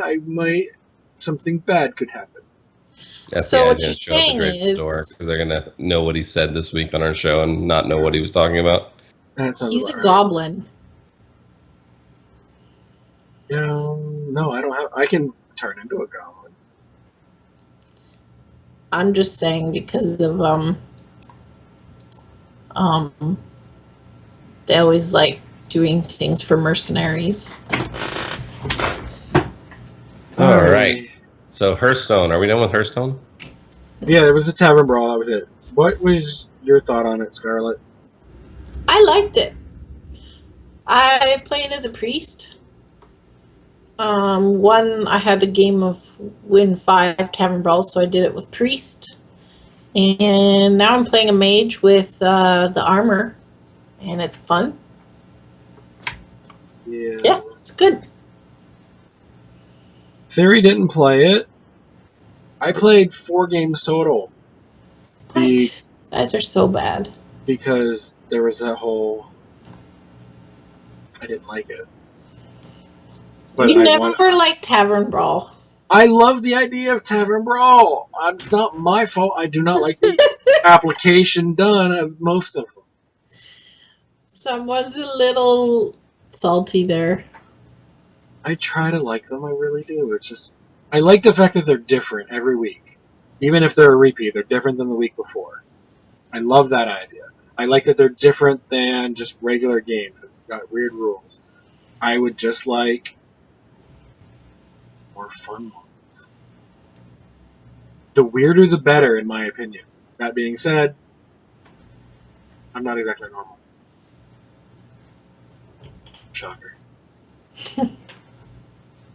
something bad could happen. So what you're saying is... because they're going to know what he said this week on our show and not know what he was talking about. He's a goblin. No, I don't have... I can turn into a goblin. I'm just saying because of, they always like doing things for mercenaries. All right. So Hearthstone, are we done with Hearthstone? Yeah, it was a tavern brawl. That was it. What was your thought on it, Scarlett? I liked it. I played as a priest. I had a game of win 5 tavern brawls, so I did it with priest. And now I'm playing a mage with the armor, and it's fun. Yeah, it's good. Theory didn't play it. I played 4 games total. What? You guys are so bad. Because there was that whole... I didn't like it. But you never liked Tavern Brawl. I love the idea of Tavern Brawl. It's not my fault. I do not like the application done of most of them. Someone's a little salty there. I try to like them. I really do. It's just... I like the fact that they're different every week. Even if they're a repeat, they're different than the week before. I love that idea. I like that they're different than just regular games. It's got weird rules. I would just like more fun ones. The weirder the better, in my opinion. That being said, I'm not exactly normal. Shocker.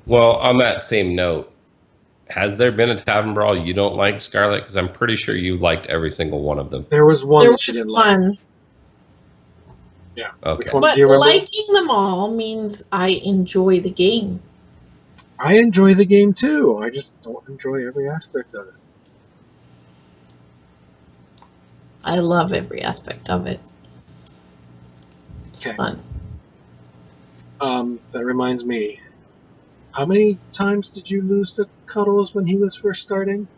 Well, on that same note, Has there been a tavern brawl you don't like, Scarlett? Because I'm pretty sure you liked every single one of them. There was one There that she was didn't like. one. Yeah. Okay. Which one do But you remember? liking them all means I enjoy the game. I enjoy the game too. I just don't enjoy every aspect of it. I love every aspect of it. It's Okay. fun. That reminds me. How many times did you lose to Cuddles when he was first starting?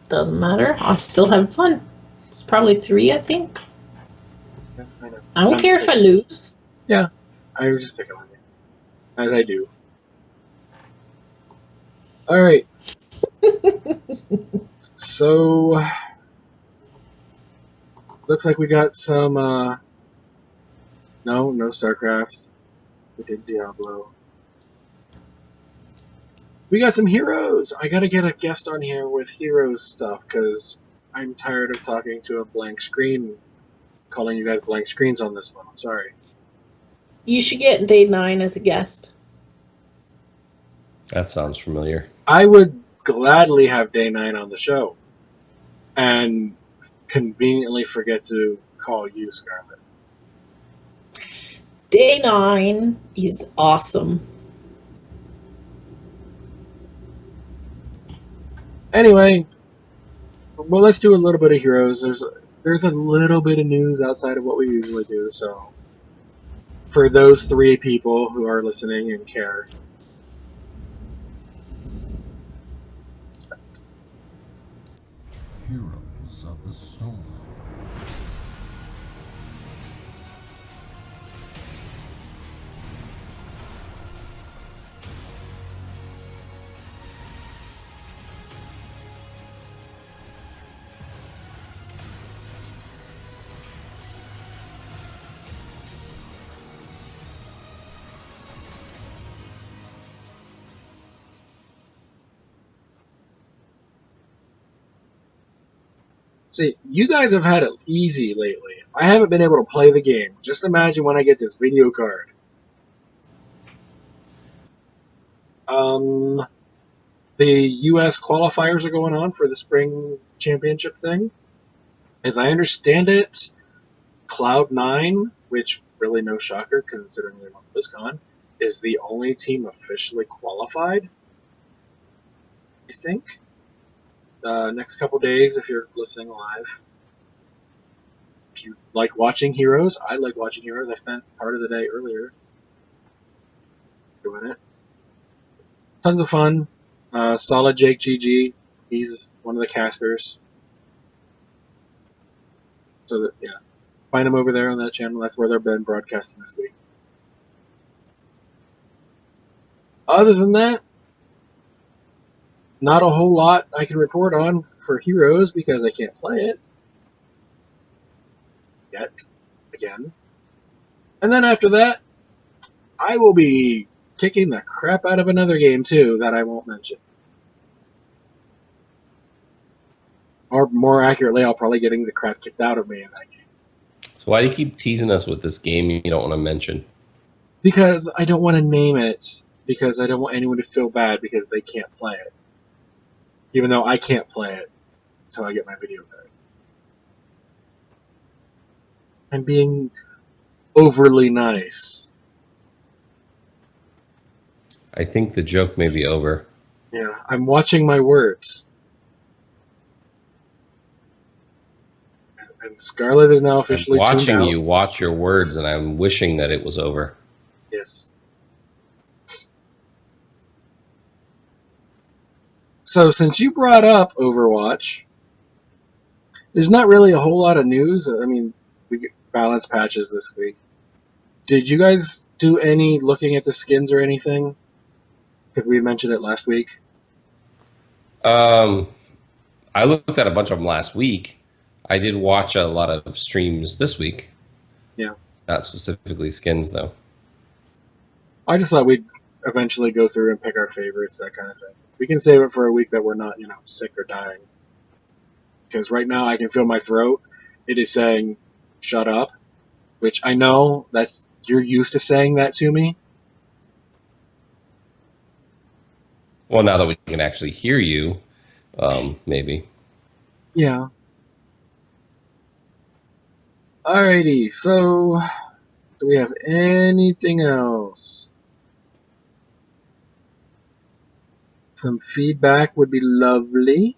Doesn't matter. I still have fun. It's probably 3, I think. Yeah, I know. I don't care if I lose. Yeah, I was just picking on you, as I do. All right. So, looks like we got some. No StarCraft. We did Diablo. We got some heroes. I gotta get a guest on here with heroes stuff because I'm tired of talking to a blank screen, calling you guys blank screens on this one. I'm sorry. You should get Day 9 as a guest. That sounds familiar. I would gladly have Day 9 on the show and conveniently forget to call you, Scarlett. Day 9 is awesome. Anyway, well, let's do a little bit of heroes. There's a little bit of news outside of what we usually do, so for those 3 people who are listening and care. Heroes of the Storm. See, you guys have had it easy lately. I haven't been able to play the game. Just imagine when I get this video card. The U.S. qualifiers are going on for the spring championship thing. As I understand it, Cloud9, which really no shocker considering they won BlizzCon, is the only team officially qualified. I think. Next couple days, if you're listening live. If you like watching Heroes, I like watching Heroes. I spent part of the day earlier doing it. Tons of fun. Solid Jake GG. He's one of the casters. So that, yeah, find him over there on that channel. That's where they've been broadcasting this week. Other than that, not a whole lot I can report on for Heroes because I can't play it yet. Again. And then after that, I will be kicking the crap out of another game too that I won't mention. Or more accurately, I'll probably getting the crap kicked out of me in that game. So why do you keep teasing us with this game you don't want to mention? Because I don't want to name it. Because I don't want anyone to feel bad because they can't play it. Even though I can't play it until I get my video card. I'm being overly nice. I think the joke may be over. Yeah, I'm watching my words. And Scarlett is now I'm officially watching tuned out. you watch your words, and I'm wishing that it was over. Yes. So since you brought up Overwatch, there's not really a whole lot of news. I mean, we get balance patches this week. Did you guys do any looking at the skins or anything? Because we mentioned it last week. I looked at a bunch of them last week. I did watch a lot of streams this week. Yeah. Not specifically skins, though. I just thought we'd eventually go through and pick our favorites, that kind of thing. We can save it for a week that we're not, sick or dying. Because right now I can feel my throat. It is saying, shut up. Which I know you're used to saying that to me. Well, now that we can actually hear you, maybe. Yeah. Alrighty, so do we have anything else? Some feedback would be lovely.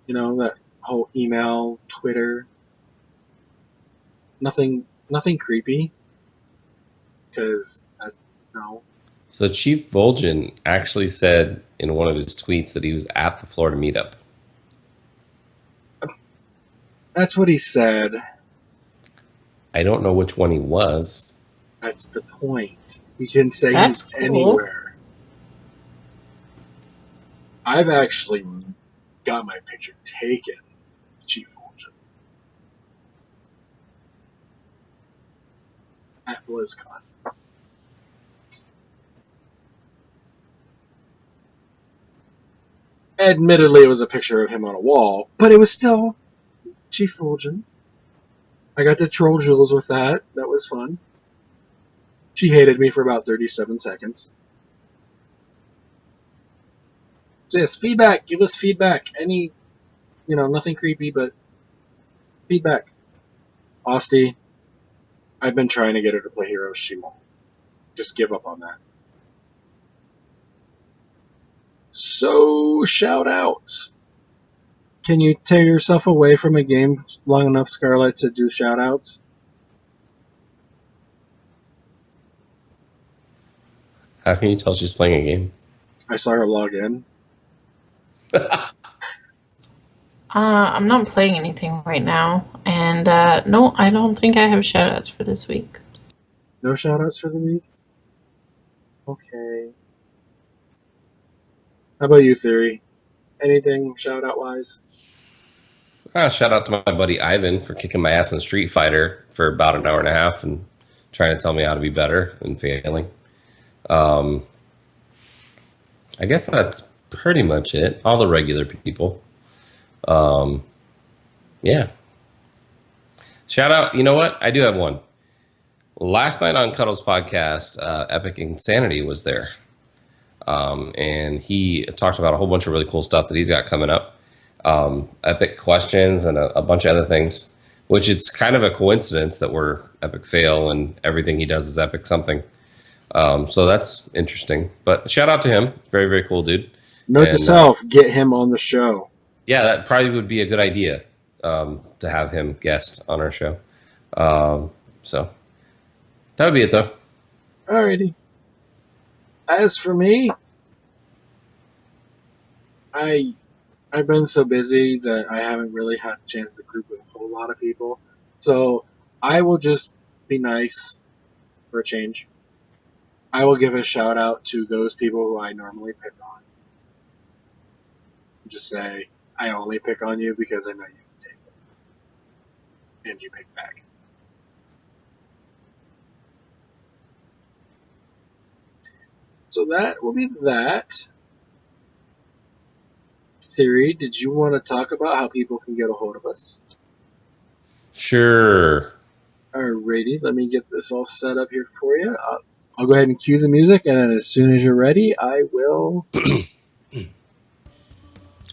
You know, that whole email, Twitter. Nothing creepy. Because, no. So Chief Vol'jin actually said in one of his tweets that he was at the Florida meetup. That's what he said. I don't know which one he was. That's the point. He can say That's he's cool. anywhere. I've actually got my picture taken with Chief Vol'jin at BlizzCon. Admittedly, it was a picture of him on a wall, but it was still Chief Vol'jin. I got to troll Jules with that. That was fun. She hated me for about 37 seconds. So yes, feedback. Give us feedback. Any, nothing creepy, but feedback. Austie, I've been trying to get her to play Heroes. She won't. Just give up on that. So, shout outs. Can you tear yourself away from a game long enough, Scarlett, to do shout outs? How can you tell she's playing a game? I saw her log in. I'm not playing anything right now, and no, I don't think I have shoutouts for this week. No shoutouts for the week? Okay. How about you, Theory? Anything shoutout wise? Shout out to my buddy Ivan for kicking my ass in Street Fighter for about an hour and a half and trying to tell me how to be better and failing. I guess that's pretty much it. All the regular people. Yeah. Shout out. You know what? I do have one. Last night on Cuddle's podcast, Epic Insanity was there. And he talked about a whole bunch of really cool stuff that he's got coming up. Epic questions and a bunch of other things, which it's kind of a coincidence that we're Epic Fail and everything he does is Epic something. So that's interesting. But shout out to him. Very, very cool dude. Note to self, get him on the show. Yeah, that probably would be a good idea to have him guest on our show. So that would be it, though. Alrighty. As for me, I've been so busy that I haven't really had a chance to group with a whole lot of people. So I will just be nice for a change. I will give a shout out to those people who I normally pick on. Just say, I only pick on you because I know you can take it. And you pick back. So that will be that. Theory, did you want to talk about how people can get a hold of us? Sure. Alrighty, let me get this all set up here for you. I'll go ahead and cue the music, and then as soon as you're ready, I will... I'm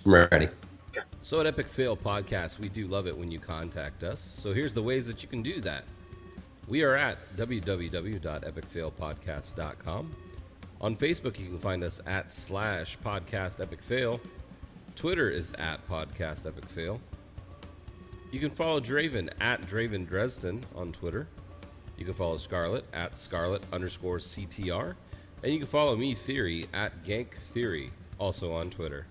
ready. Okay. So at Epic Fail Podcast, we do love it when you contact us. So here's the ways that you can do that. We are at www.epicfailpodcast.com. On Facebook, you can find us at /podcastepicfail. Twitter is at podcastepicfail. You can follow Draven at Draven Dresden on Twitter. You can follow Scarlett at Scarlett_CTR. And you can follow me, Theory, at Gank Theory, also on Twitter.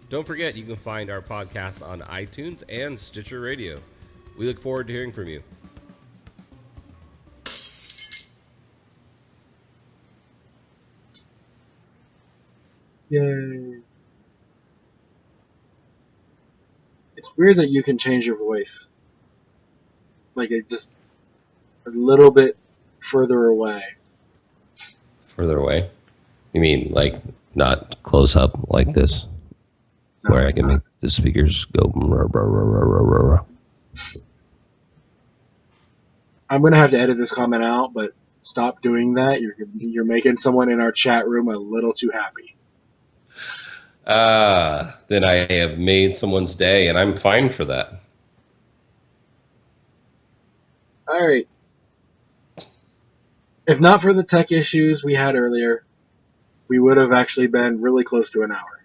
Don't forget, you can find our podcasts on iTunes and Stitcher Radio. We look forward to hearing from you. Yay. It's weird that you can change your voice. Like, it just a little bit further away. Further away? You mean like not close up like this? No, where I can make the speakers go. I'm going to have to edit this comment out, but Stop doing that. You're making someone in our chat room a little too happy. Then I have made someone's day, and I'm fine for that. All right. If not for the tech issues we had earlier, we would have actually been really close to an hour.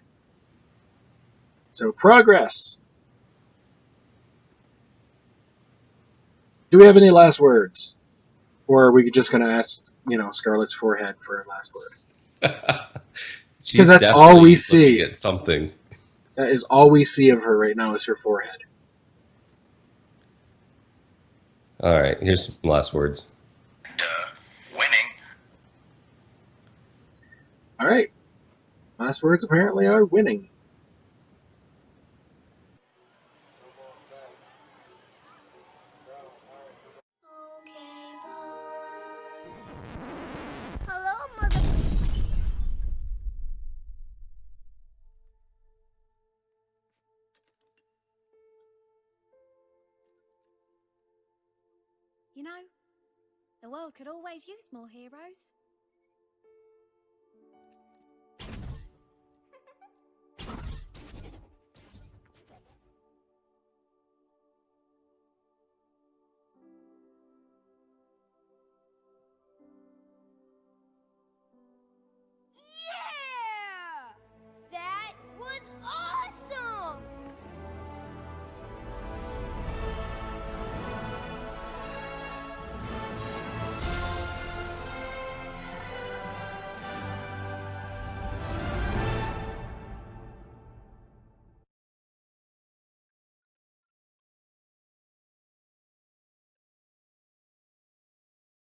So progress. Do we have any last words? Or are we just going to ask, Scarlett's forehead for a last word? Because that's all we see. At something. That is all we see of her right now is her forehead. All right, here's some last words. Winning. All right. Last words apparently are winning. Hello, Mother. You know, the world could always use more heroes.